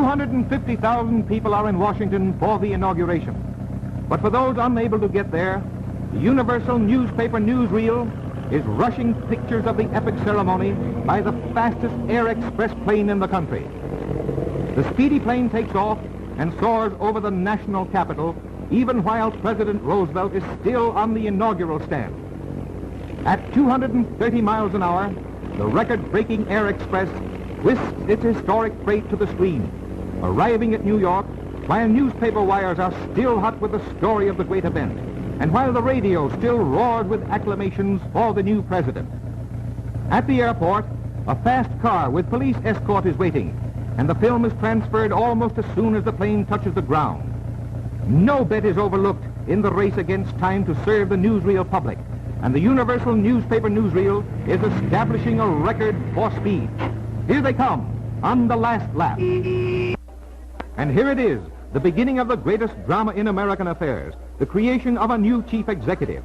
250,000 people are in Washington for the inauguration. But for those unable to get there, the Universal newspaper newsreel is rushing pictures of the epic ceremony by the fastest air express plane in the country. The speedy plane takes off and soars over the national capital, even while President Roosevelt is still on the inaugural stand. At 230 miles an hour, the record-breaking air express whisks its historic freight to the screen, arriving at New York while newspaper wires are still hot with the story of the great event, and while the radio still roared with acclamations for the new president. At the airport, a fast car with police escort is waiting, and the film is transferred almost as soon as the plane touches the ground. No bet is overlooked in the race against time to serve the newsreel public, and the Universal newspaper newsreel is establishing a record for speed. Here they come, on the last lap. And here it is, the beginning of the greatest drama in American affairs, the creation of a new chief executive.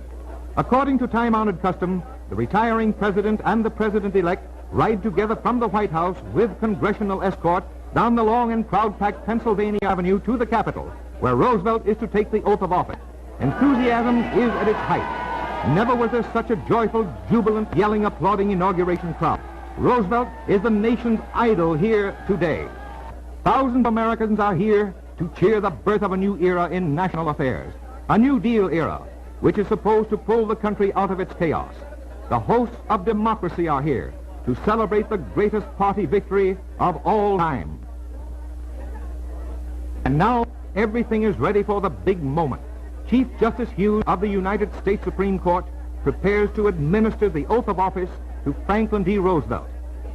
According to time-honored custom, the retiring president and the president-elect ride together from the White House with congressional escort down the long and crowd-packed Pennsylvania Avenue to the Capitol, where Roosevelt is to take the oath of office. Enthusiasm is at its height. Never was there such a joyful, jubilant, yelling, applauding inauguration crowd. Roosevelt is the nation's idol here today. Thousands of Americans are here to cheer the birth of a new era in national affairs, a New Deal era, which is supposed to pull the country out of its chaos. The hosts of democracy are here to celebrate the greatest party victory of all time. And now everything is ready for the big moment. Chief Justice Hughes of the United States Supreme Court prepares to administer the oath of office to Franklin D. Roosevelt,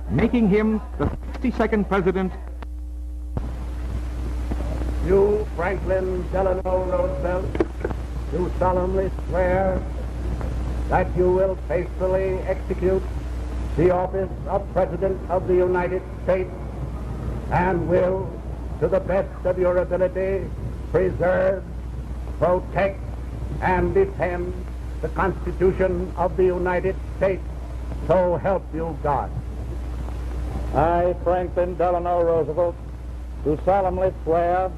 making him the 62nd president. You, Franklin Delano Roosevelt, do solemnly swear that you will faithfully execute the office of President of the United States and will, to the best of your ability, preserve, protect, and defend the Constitution of the United States. So help you God. I, Franklin Delano Roosevelt, do solemnly swear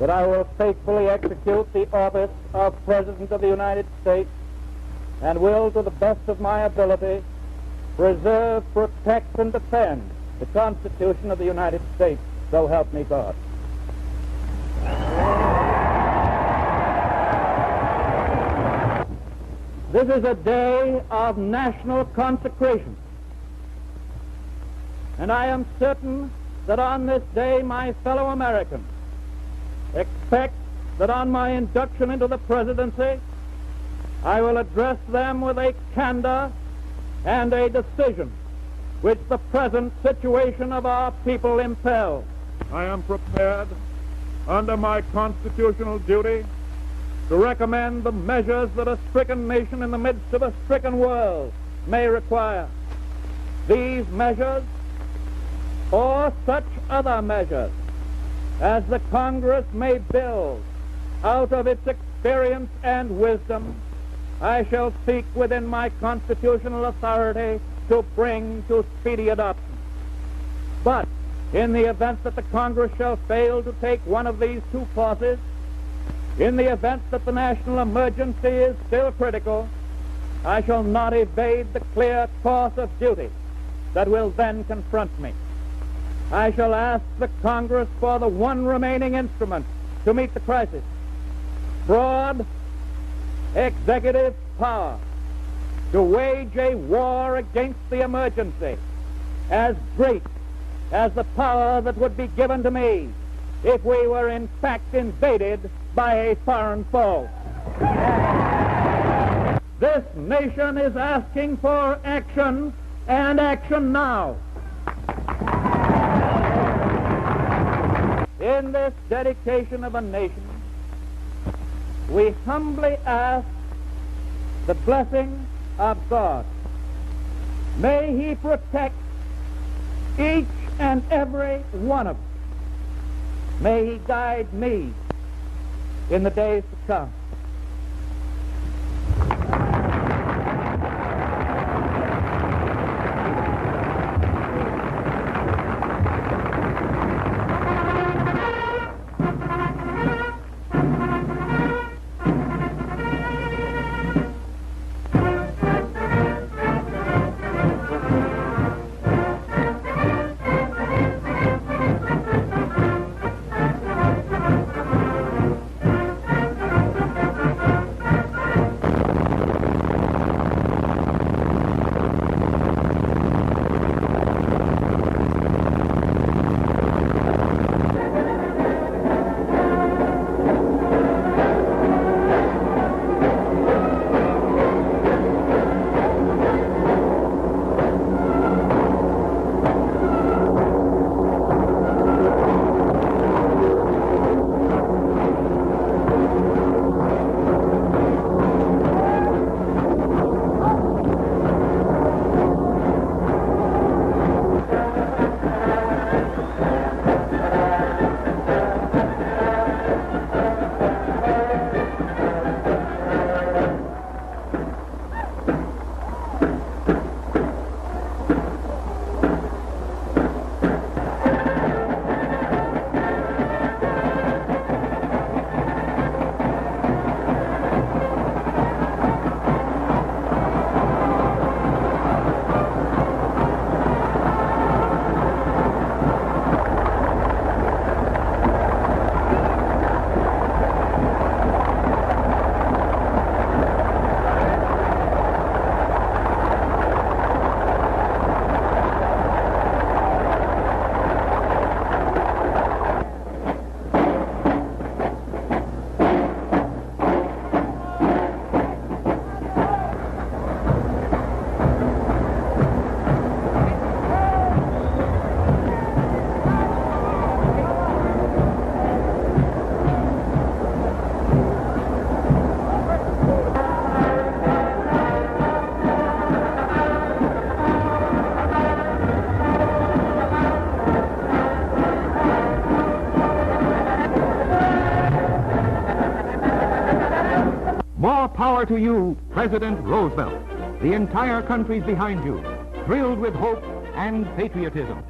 that I will faithfully execute the office of President of the United States and will, to the best of my ability, preserve, protect, and defend the Constitution of the United States. So help me God. This is a day of national consecration, and I am certain that on this day my fellow Americans expect that on my induction into the presidency I will address them with a candor and a decision which the present situation of our people impels. I am prepared, under my constitutional duty, to recommend the measures that a stricken nation in the midst of a stricken world may require. These measures, or such other measures as the Congress may build out of its experience and wisdom, I shall seek within my constitutional authority to bring to speedy adoption. But in the event that the Congress shall fail to take one of these two courses, in the event that the national emergency is still critical, I shall not evade the clear course of duty that will then confront me. I shall ask the Congress for the one remaining instrument to meet the crisis: broad executive power to wage a war against the emergency as great as the power that would be given to me if we were in fact invaded by a foreign foe. This nation is asking for action, and action now. In this dedication of a nation, we humbly ask the blessing of God. May He protect each and every one of us. May He guide me in the days to come. More power to you, President Roosevelt. The entire country's behind you, thrilled with hope and patriotism.